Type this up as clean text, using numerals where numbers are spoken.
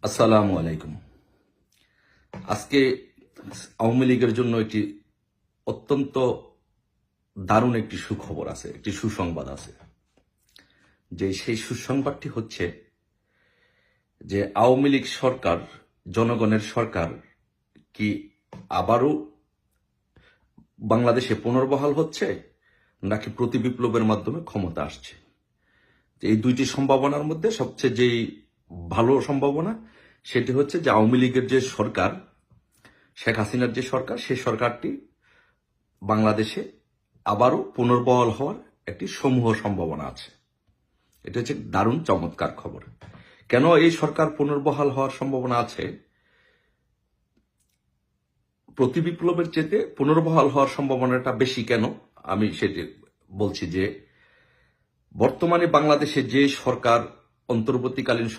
আসসালামু আলাইকুম। আজকে আওয়ামী লীগের জন্য একটি অত্যন্ত দারুণ একটি সুখবর আছে, একটি সুসংবাদ আছে। সেই সুসংবাদটি হচ্ছে যে আওয়ামী লীগ সরকার, জনগণের সরকার কি আবারও বাংলাদেশে পুনর্বহাল হচ্ছে নাকি প্রতি বিপ্লবের মাধ্যমে ক্ষমতা আসছে। এই দুইটি সম্ভাবনার মধ্যে সবচেয়ে যে ভালো সম্ভাবনা সেটি হচ্ছে যে আওয়ামী লীগের যে সরকার, শেখ হাসিনার যে সরকার, সেই সরকারটি বাংলাদেশে আবারও পুনর্বহাল হওয়ার একটি সমূহ সম্ভাবনা আছে। এটা হচ্ছে দারুণ চমৎকার খবর। কেন এই সরকার পুনর্বহাল হওয়ার সম্ভাবনা আছে? প্রতি বিপ্লবের চেয়ে পুনর্বহাল হওয়ার সম্ভাবনাটা বেশি কেন আমি সেটি বলছি যে বর্তমানে বাংলাদেশে যে সরকার, অন্তর্বর্তীকালীন